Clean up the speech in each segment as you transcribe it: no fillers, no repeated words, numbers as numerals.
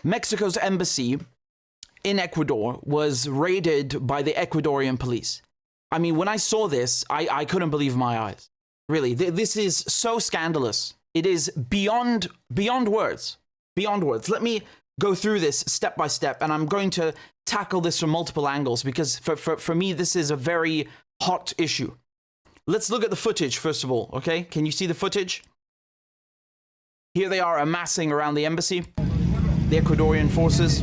Mexico's embassy in Ecuador was raided by the Ecuadorian police. I mean, when I saw this, I couldn't believe my eyes. Really, this is so scandalous. It is beyond words. Beyond words. Let me go through this step by step, and I'm going to tackle this from multiple angles because for me, this is a very hot issue. Let's look at the footage, first of all, okay? Can you see the footage? Here they are amassing around the embassy, the Ecuadorian forces.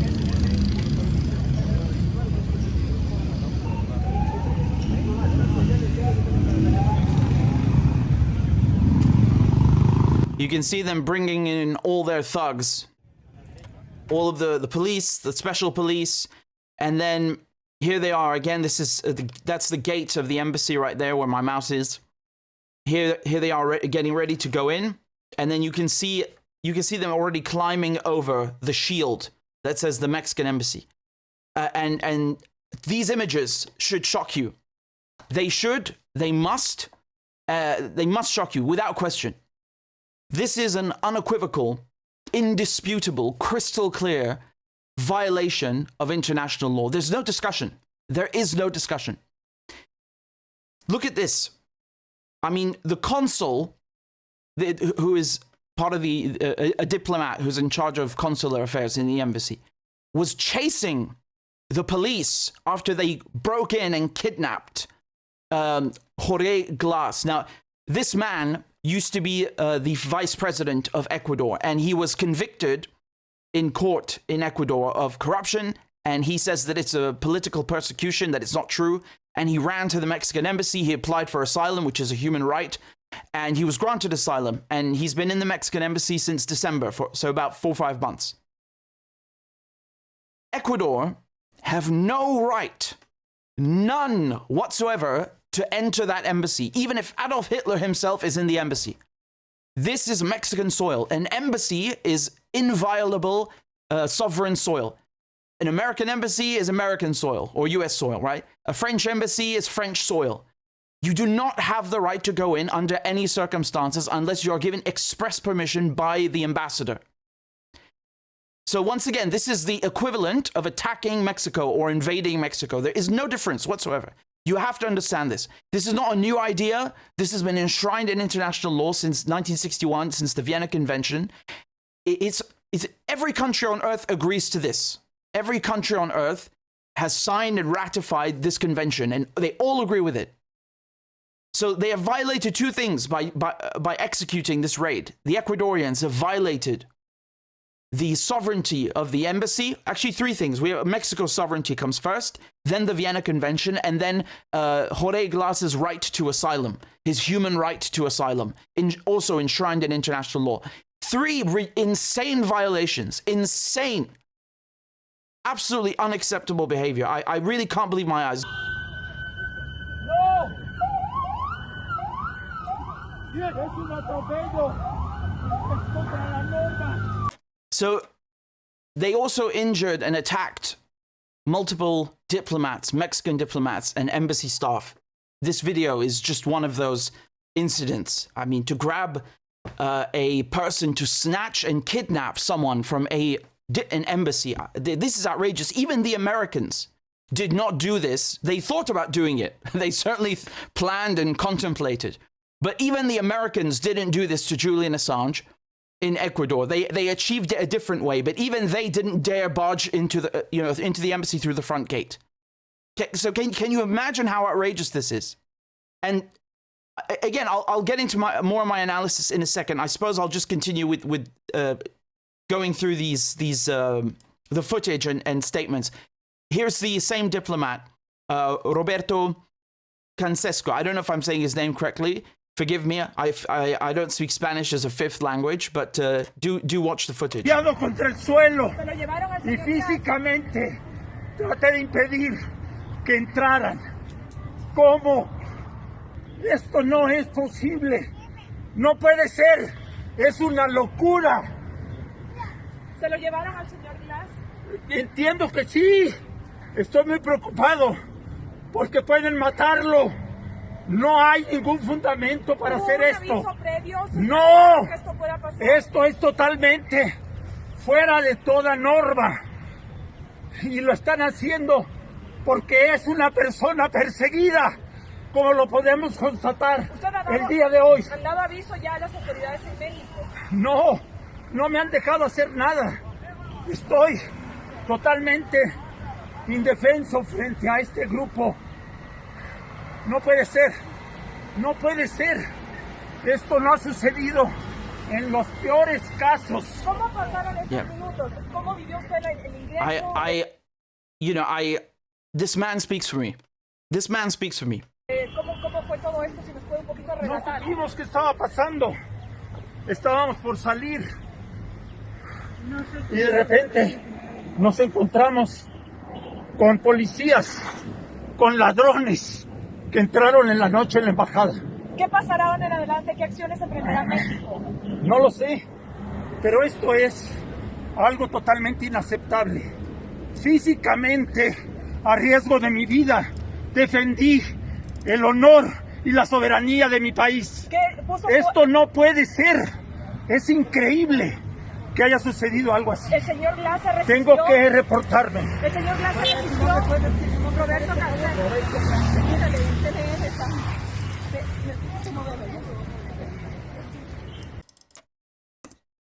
You can see them bringing in all their thugs, all of the police, the special police, and then here they are again. This is that's the gate of the embassy right there where my mouse is. Here they are getting ready to go in, and then you can see them already climbing over the shield that says the Mexican embassy, and these images should shock you. They must shock you without question. This is an unequivocal, indisputable, crystal clear violation of international law. There's no discussion. There is no discussion. Look at this. I mean, the consul, who is part of a diplomat who's in charge of consular affairs in the embassy, was chasing the police after they broke in and kidnapped Jorge Glas. Now, this man used to be the vice president of Ecuador, and he was convicted in court in Ecuador of corruption, and he says that it's a political persecution, that it's not true, and he ran to the Mexican embassy. He applied for asylum, which is a human right, and he was granted asylum, and he's been in the Mexican embassy since December, so about 4 or 5 months. Ecuador have no right, none whatsoever, to enter that embassy, even if Adolf Hitler himself is in the embassy. This is Mexican soil. An embassy is inviolable sovereign soil. An American embassy is American soil or US soil, right? A French embassy is French soil. You do not have the right to go in under any circumstances unless you are given express permission by the ambassador. So once again, this is the equivalent of attacking Mexico or invading Mexico. There is no difference whatsoever. You have to understand this. This is not a new idea. This has been enshrined in international law since 1961, since the Vienna Convention. It's every country on earth agrees to this. Every country on earth has signed and ratified this convention, and they all agree with it. So they have violated two things by executing this raid. The Ecuadorians have violated the sovereignty of the embassy. Actually, 3 things. We have Mexico's sovereignty comes first, then the Vienna Convention, and then Jorge Glas's right to asylum, his human right to asylum, also enshrined in international law. 3 insane violations, insane, absolutely unacceptable behavior. I really can't believe my eyes. So they also injured and attacked multiple diplomats, Mexican diplomats, and embassy staff. This video is just one of those incidents. I mean, to grab a person, to snatch and kidnap someone from an embassy, this is outrageous. Even the Americans did not do this. They thought about doing it. They certainly planned and contemplated. But even the Americans didn't do this to Julian Assange in Ecuador. They achieved it a different way, but even they didn't dare barge into the embassy through the front gate. So can you imagine how outrageous this is? And again, I'll get into more of my analysis in a second. I suppose I'll just continue with going through the footage and statements. Here's the same diplomat, Roberto Cancesco. I don't know if I'm saying his name correctly. Forgive me, I don't speak Spanish as a 5th language, but do watch the footage. Contra el suelo y físicamente traté de impedir que entraran. ¿Cómo? Esto no es posible. No puede ser. Es una locura. ¿Se lo llevaron al señor Glas? Entiendo que sí. Estoy muy preocupado porque pueden matarlo. No hay ningún fundamento para hacer esto. Previo, no, que esto pueda pasar. Esto es totalmente fuera de toda norma. Y lo están haciendo porque es una persona perseguida, como lo podemos constatar el día de hoy. ¿Han dado aviso ya a las autoridades en México? No, no me han dejado hacer nada. Estoy totalmente indefenso frente a este grupo. No puede ser, no puede ser. Esto no ha sucedido en los peores casos. ¿Cómo pasaron estos minutos? ¿Cómo vivió usted el ingreso? This man speaks for me. This man speaks for me. ¿Cómo fue todo esto? Si nos puede un poquito No relatar. supimos qué estaba pasando. Estábamos por salir. Y de repente nos encontramos con policías, con ladrones que entraron en la noche en la embajada. ¿Qué pasará ahora en adelante? ¿Qué acciones emprenderá México? No lo sé, pero esto es algo totalmente inaceptable. Físicamente, a riesgo de mi vida, defendí el honor y la soberanía de mi país. Esto no puede ser. Es increíble que haya sucedido algo así. El señor Glas se resistió. Tengo que reportarme. El señor Glas se resistió. Roberto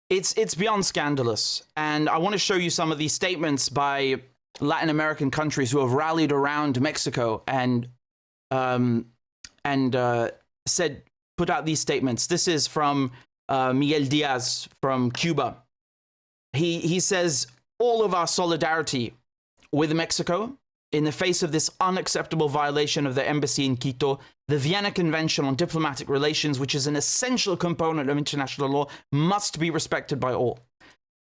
It's beyond scandalous, and I want to show you some of these statements by Latin American countries who have rallied around Mexico and put out these statements. This is from Miguel Diaz from Cuba. He says, all of our solidarity with Mexico in the face of this unacceptable violation of the embassy in Quito. The Vienna Convention on Diplomatic Relations, which is an essential component of international law, must be respected by all.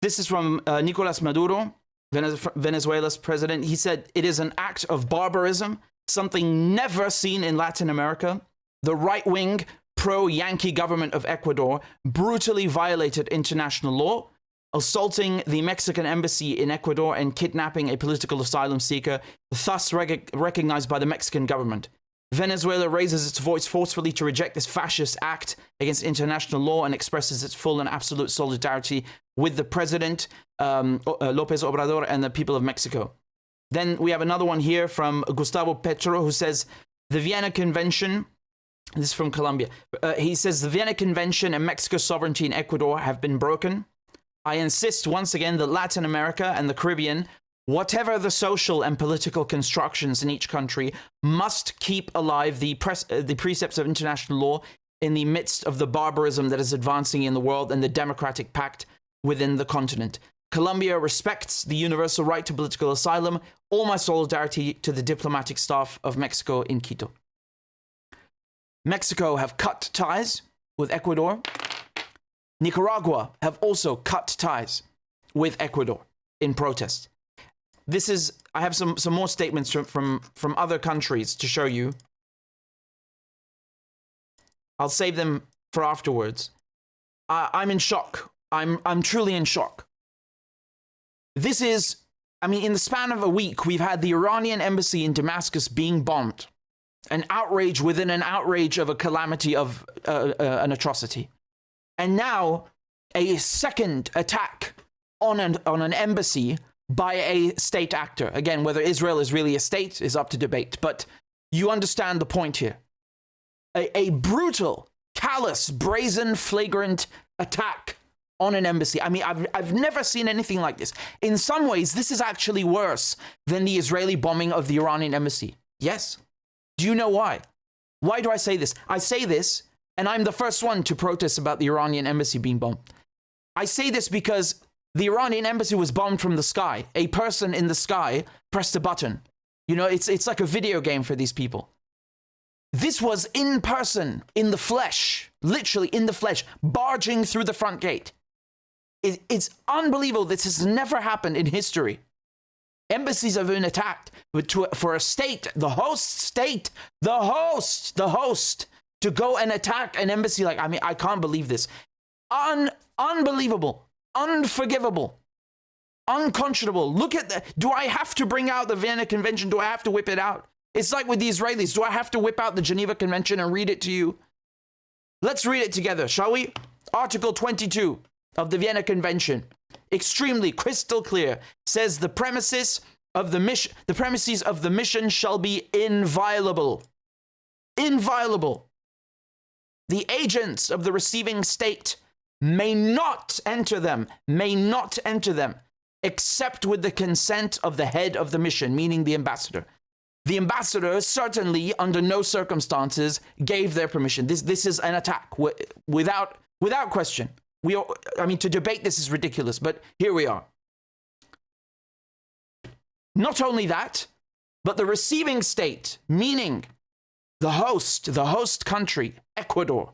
This is from Nicolas Maduro, Venezuela's president. He said, it is an act of barbarism, something never seen in Latin America. The right-wing, pro-Yankee government of Ecuador brutally violated international law, assaulting the Mexican embassy in Ecuador and kidnapping a political asylum seeker, thus recognized by the Mexican government. Venezuela raises its voice forcefully to reject this fascist act against international law and expresses its full and absolute solidarity with the president, López Obrador, and the people of Mexico. Then we have another one here from Gustavo Petro, who says, the Vienna Convention, this is from Colombia, he says, the Vienna Convention and Mexico's sovereignty in Ecuador have been broken. I insist once again that Latin America and the Caribbean, whatever the social and political constructions in each country, must keep alive the precepts of international law in the midst of the barbarism that is advancing in the world and the democratic pact within the continent. Colombia respects the universal right to political asylum. All my solidarity to the diplomatic staff of Mexico in Quito. Mexico have cut ties with Ecuador. Nicaragua have also cut ties with Ecuador in protest. This is, I have some more statements from other countries to show you. I'll save them for afterwards. I'm in shock. I'm truly in shock. This is, I mean, in the span of a week, we've had the Iranian embassy in Damascus being bombed. An outrage within an outrage of a calamity of an atrocity. And now, a second attack on an embassy by a state actor. Again, whether Israel is really a state is up to debate, but you understand the point here. A brutal, callous, brazen, flagrant attack on an embassy. I mean, I've never seen anything like this. In some ways, this is actually worse than the Israeli bombing of the Iranian embassy. Yes. Do you know why? Why do I say this? I say this, and I'm the first one to protest about the Iranian embassy being bombed. I say this because the Iranian embassy was bombed from the sky. A person in the sky pressed a button. You know, it's like a video game for these people. This was in person, in the flesh, literally in the flesh, barging through the front gate. It's unbelievable. This has never happened in history. Embassies have been attacked for a state, the host, to go and attack an embassy. Like, I mean, I can't believe this. Unbelievable, unforgivable, unconscionable. Look at that. Do I have to bring out the Vienna Convention? Do I have to whip it out? It's like with the Israelis. Do I have to whip out the Geneva Convention and read it to you? Let's read it together, shall we? Article 22 of the Vienna Convention. extremely crystal clear, says the premises of the mission shall be inviolable. Inviolable. The agents of the receiving state may not enter them, except with the consent of the head of the mission, meaning the ambassador. The ambassador certainly, under no circumstances, gave their permission. This is an attack without question. To debate this is ridiculous, but here we are. Not only that, but the receiving state, meaning the host country, Ecuador,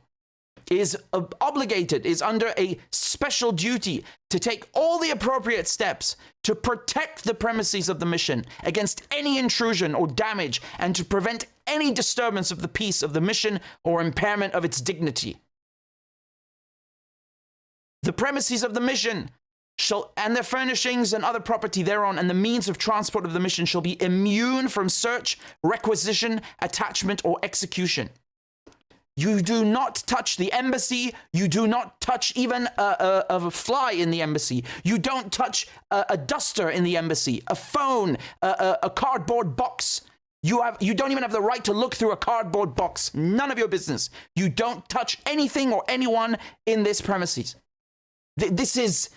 is obligated, is under a special duty to take all the appropriate steps to protect the premises of the mission against any intrusion or damage and to prevent any disturbance of the peace of the mission or impairment of its dignity. The premises of the mission and their furnishings and other property thereon and the means of transport of the mission shall be immune from search, requisition, attachment, or execution. You do not touch the embassy. You do not touch even a fly in the embassy. You don't touch a duster in the embassy, a phone, a cardboard box. You don't even have the right to look through a cardboard box. None of your business. You don't touch anything or anyone in this premises. This is,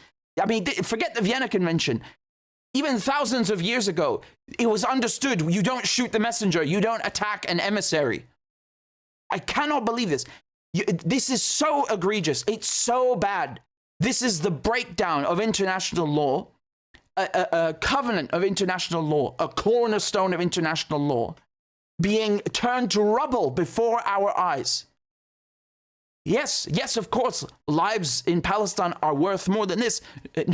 forget the Vienna Convention. Even thousands of years ago, it was understood you don't shoot the messenger. You don't attack an emissary. I cannot believe this. This is so egregious. It's so bad. This is the breakdown of international law, a covenant of international law, a cornerstone of international law being turned to rubble before our eyes. Yes, of course, lives in Palestine are worth more than this.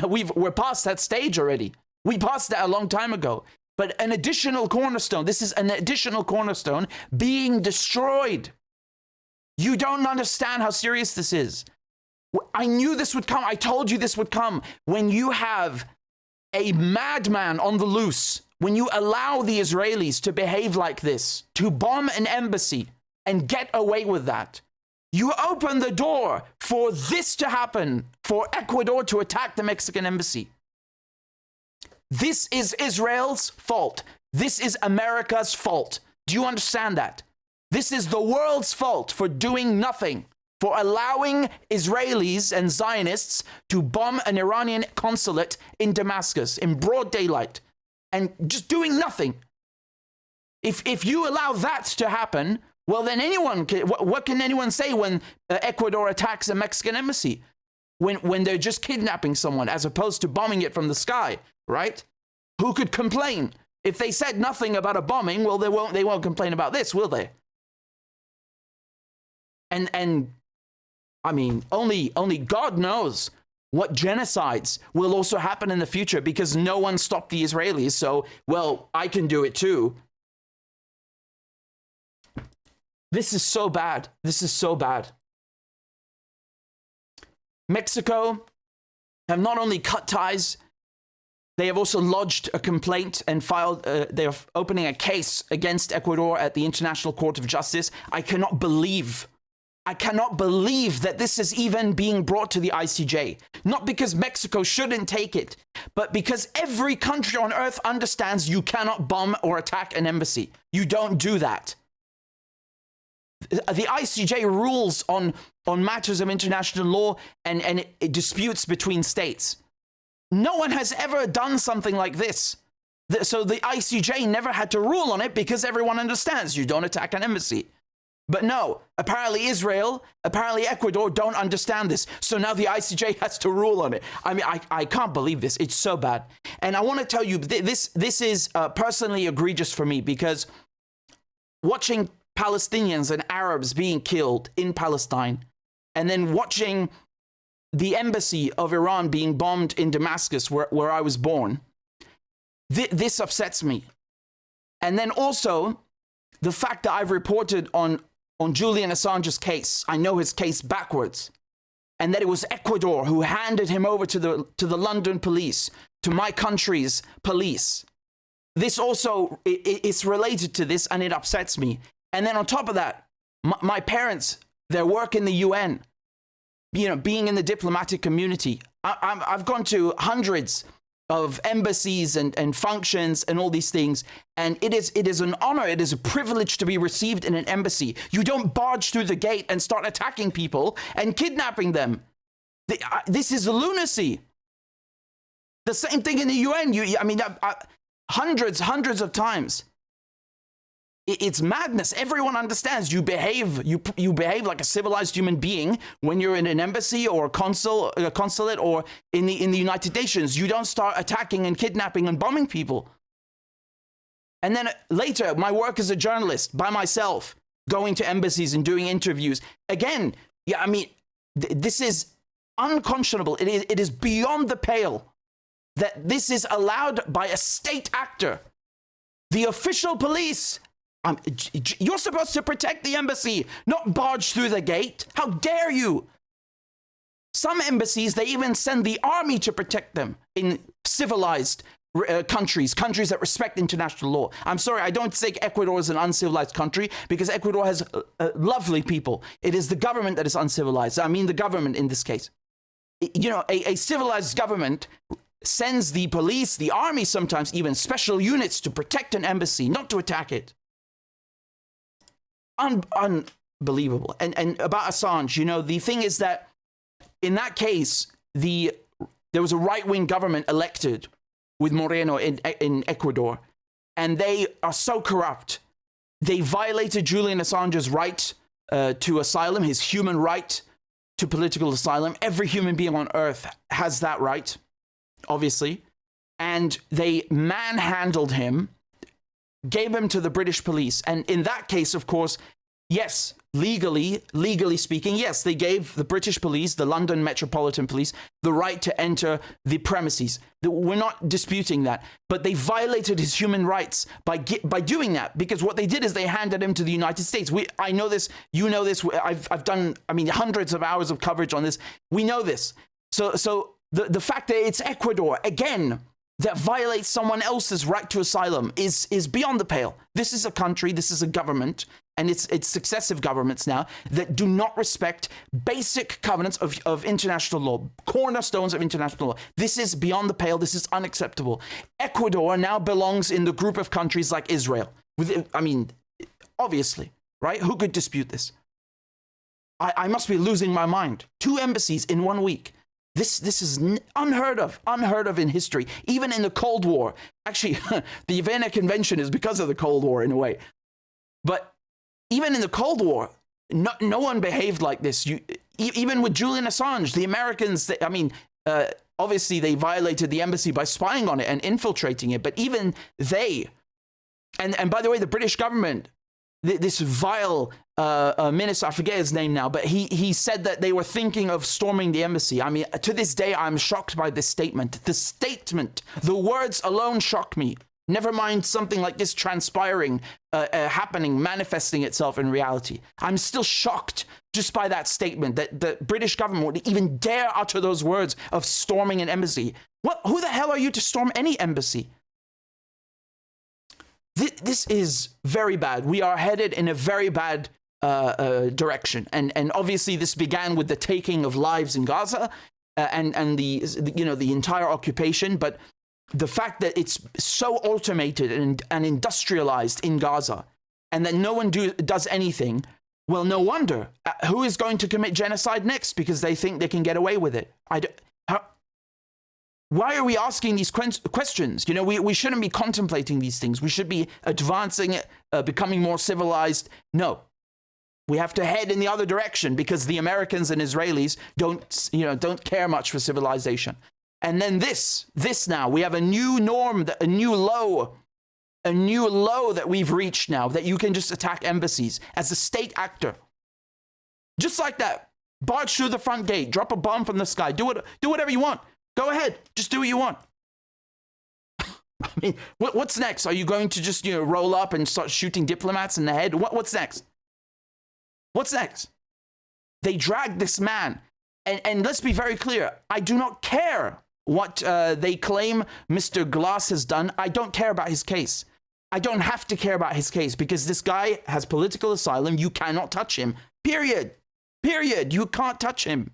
We're past that stage already. We passed that a long time ago. But an additional cornerstone, this is an additional cornerstone being destroyed. You don't understand how serious this is. I knew this would come. I told you this would come. When you have a madman on the loose, when you allow the Israelis to behave like this, to bomb an embassy and get away with that, you open the door for this to happen, for Ecuador to attack the Mexican embassy. This is Israel's fault. This is America's fault. Do you understand that? This is the world's fault for doing nothing, for allowing Israelis and Zionists to bomb an Iranian consulate in Damascus in broad daylight and just doing nothing. If you allow that to happen, well, then what can anyone say when Ecuador attacks a Mexican embassy? When they're just kidnapping someone as opposed to bombing it from the sky, right? Who could complain? If they said nothing about a bombing, well, they won't complain about this, will they? And only God knows what genocides will also happen in the future because no one stopped the Israelis. So, well, I can do it too. This is so bad. This is so bad. Mexico have not only cut ties, they have also lodged a complaint and filed, they are opening a case against Ecuador at the International Court of Justice. I cannot believe that this is even being brought to the ICJ. Not because Mexico shouldn't take it, but because every country on earth understands you cannot bomb or attack an embassy. You don't do that. The ICJ rules on matters of international law and disputes between states. No one has ever done something like this. So the ICJ never had to rule on it because everyone understands you don't attack an embassy. But no, apparently Ecuador don't understand this. So now the ICJ has to rule on it. I can't believe this. It's so bad. And I want to tell you, this is personally egregious for me because watching Palestinians and Arabs being killed in Palestine and then watching the embassy of Iran being bombed in Damascus, where I was born, this upsets me. And then also the fact that I've reported on Julian Assange's case. I know his case backwards. And that it was Ecuador who handed him over to the London police, to my country's police. This also is related to this and it upsets me. And then on top of that, my parents, their work in the UN, being in the diplomatic community. I've gone to hundreds of embassies and functions and all these things, and it is an honor, it is a privilege to be received in an embassy. You don't barge through the gate and start attacking people and kidnapping them. This is lunacy. The same thing in the UN. Hundreds of times. It's madness. Everyone understands you behave like a civilized human being when you're in an embassy or a consulate or in the United Nations. You don't start attacking and kidnapping and bombing people. And then later, my work as a journalist by myself, going to embassies and doing interviews. Again, this is unconscionable. It is beyond the pale that this is allowed by a state actor. The official police. You're supposed to protect the embassy, not barge through the gate. How dare you? Some embassies, they even send the army to protect them in civilized countries that respect international law. I'm sorry, I don't think Ecuador is an uncivilized country, because Ecuador has lovely people. It is the government that is uncivilized. I mean the government in this case. A civilized government sends the police, the army, sometimes even special units to protect an embassy, not to attack it. Unbelievable. And about Assange, the thing is that in that case, there was a right-wing government elected with Moreno in Ecuador, and they are so corrupt. They violated Julian Assange's right to asylum, his human right to political asylum. Every human being on earth has that right, obviously. And they manhandled him, gave him to the British police. And in that case, of course, yes, legally speaking, yes, they gave the British police, the London Metropolitan Police, the right to enter the premises. We're not disputing that. But they violated his human rights by doing that, because what they did is they handed him to the United States. I know this, you know this, I've done, hundreds of hours of coverage on this. We know this. So the fact that it's Ecuador, again, that violates someone else's right to asylum is beyond the pale. This is a country, this is a government, and it's successive governments now that do not respect basic covenants of international law, cornerstones of international law. This is beyond the pale. This is unacceptable. Ecuador now belongs in the group of countries like Israel. Obviously, right? Who could dispute this? I must be losing my mind. 2 embassies in 1 week. This is unheard of in history, even in the Cold War. Actually, the Vienna Convention is because of the Cold War in a way. But even in the Cold War, no one behaved like this. Even with Julian Assange, the Americans, obviously they violated the embassy by spying on it and infiltrating it. But even they, and by the way, the British government, this vile minister, I forget his name now, but he said that they were thinking of storming the embassy. To this day, I'm shocked by this statement. The words alone shock me. Never mind something like this transpiring, happening, manifesting itself in reality. I'm still shocked just by that statement, that the British government would even dare utter those words of storming an embassy. Who the hell are you to storm any embassy? This is very bad. We are headed in a very bad direction. And obviously this began with the taking of lives in Gaza and the entire occupation. But the fact that it's so automated and industrialized in Gaza, and that no one does anything, well, no wonder. Who is going to commit genocide next because they think they can get away with it? Why are we asking these questions? We shouldn't be contemplating these things. We should be advancing, becoming more civilized. No. We have to head in the other direction because the Americans and Israelis don't care much for civilization. And then this now, we have a new norm, a new low that we've reached now, that you can just attack embassies as a state actor. Just like that. Barge through the front gate, drop a bomb from the sky, do whatever you want. Go ahead, just do what you want. What's next? Are you going to just roll up and start shooting diplomats in the head? What's next? What's next? They dragged this man. And let's be very clear, I do not care what they claim Mr. Glas has done. I don't care about his case. I don't have to care about his case because this guy has political asylum. You cannot touch him. Period. You can't touch him.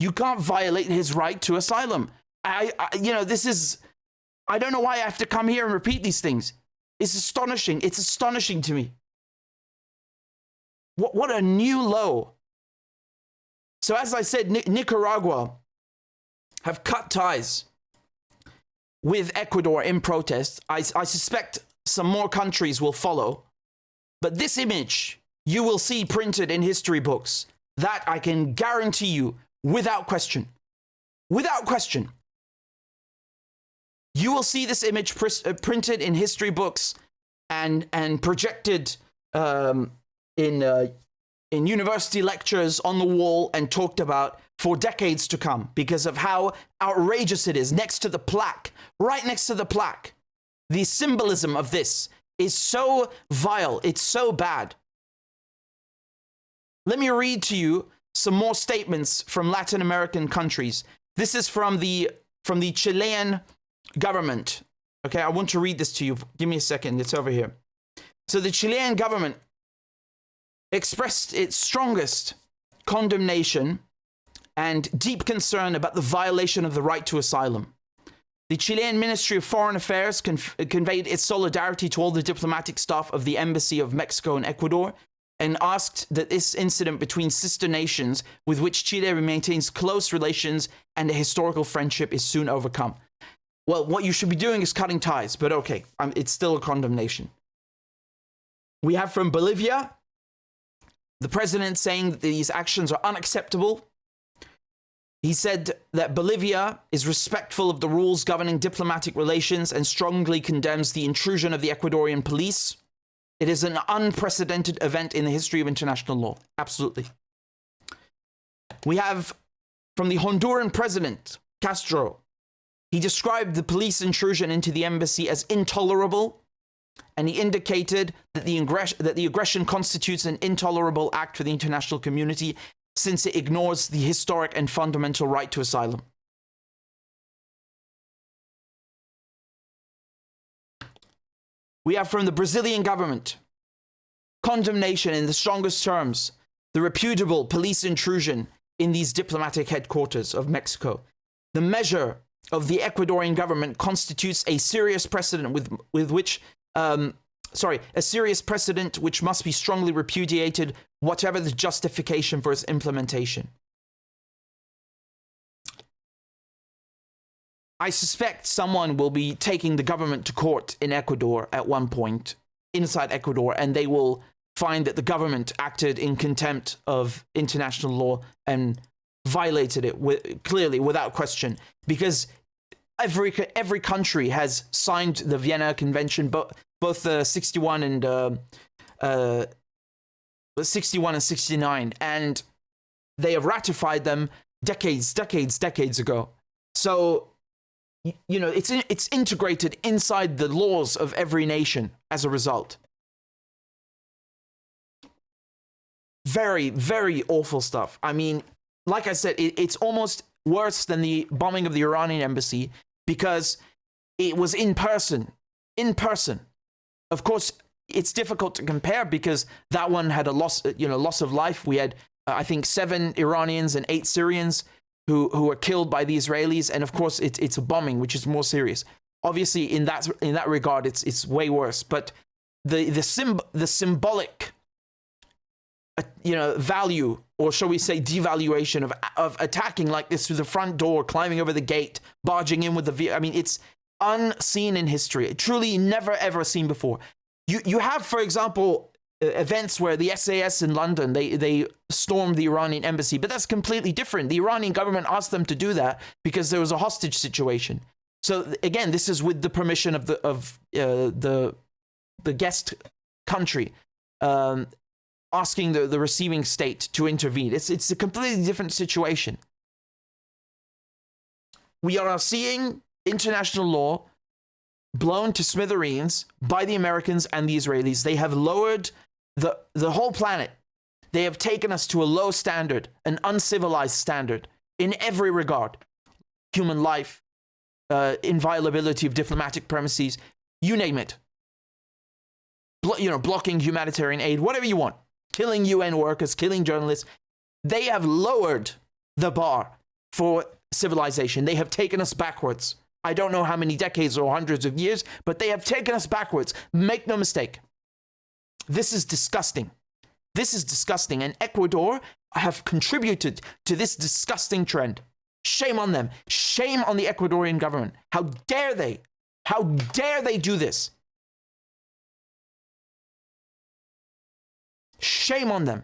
You can't violate his right to asylum. This is, I don't know why I have to come here and repeat these things. It's astonishing. It's astonishing to me. What a new low. So as I said, Nicaragua have cut ties with Ecuador in protest. I suspect some more countries will follow. But this image you will see printed in history books. That I can guarantee you without question. Without question. You will see this image printed in history books and projected in university lectures on the wall and talked about for decades to come because of how outrageous it is. Next to the plaque, right next to the plaque, the symbolism of this is so vile. It's so bad. Let me read to you some more statements from Latin American countries. This is from the Chilean government. Okay, I want to read this to you. Give me a second. It's over here. So the Chilean government expressed its strongest condemnation and deep concern about the violation of the right to asylum. The Chilean Ministry of Foreign Affairs conveyed its solidarity to all the diplomatic staff of the Embassy of Mexico and Ecuador and asked that this incident between sister nations with which Chile maintains close relations and a historical friendship is soon overcome. Well, what you should be doing is cutting ties, but okay, it's still a condemnation. We have from Bolivia, the president saying that these actions are unacceptable. He said that Bolivia is respectful of the rules governing diplomatic relations and strongly condemns the intrusion of the Ecuadorian police. It is an unprecedented event in the history of international law. Absolutely. We have from the Honduran president, Castro. He described the police intrusion into the embassy as intolerable, and he indicated that the aggression constitutes an intolerable act for the international community since it ignores the historic and fundamental right to asylum. We have from the Brazilian government, condemnation in the strongest terms, the reputable police intrusion in these diplomatic headquarters of Mexico. The measure of the Ecuadorian government constitutes a serious precedent a serious precedent which must be strongly repudiated, whatever the justification for its implementation. I suspect someone will be taking the government to court in Ecuador at one point, inside Ecuador, and they will find that the government acted in contempt of international law and violated it clearly, without question, because every country has signed the Vienna Convention, both the 61 and 69, and they have ratified them decades ago. So, you know, it's integrated inside the laws of every nation as a result. Very, very awful stuff. I mean, like I said, it's almost worse than the bombing of the Iranian embassy because it was in person. Of course, it's difficult to compare because that one had a loss of life. We had, I think, 7 Iranians and 8 Syrians who were killed by the Israelis, and of course, it's a bombing, which is more serious. Obviously, in that regard, it's way worse. But the symbolic, value, or shall we say, devaluation of attacking like this through the front door, climbing over the gate, barging in with the I mean, it's unseen in history. Truly, never ever seen before. You have, for example, events where the SAS in London, they stormed the Iranian embassy, but that's completely different. The Iranian government asked them to do that because there was a hostage situation. So again, this is with the permission of the guest country, asking the receiving state to intervene. It's a completely different situation. We are seeing international law blown to smithereens by the Americans and the Israelis. They have lowered the whole planet. They have taken us to a low standard, an uncivilized standard in every regard. Human life, inviolability of diplomatic premises, you name it. Blocking humanitarian aid, whatever you want. Killing UN workers, killing journalists. They have lowered the bar for civilization. They have taken us backwards. I don't know how many decades or hundreds of years, but they have taken us backwards. Make no mistake. This is disgusting. This is disgusting. And Ecuador have contributed to this disgusting trend. Shame on them. Shame on the Ecuadorian government. How dare they? How dare they do this? Shame on them.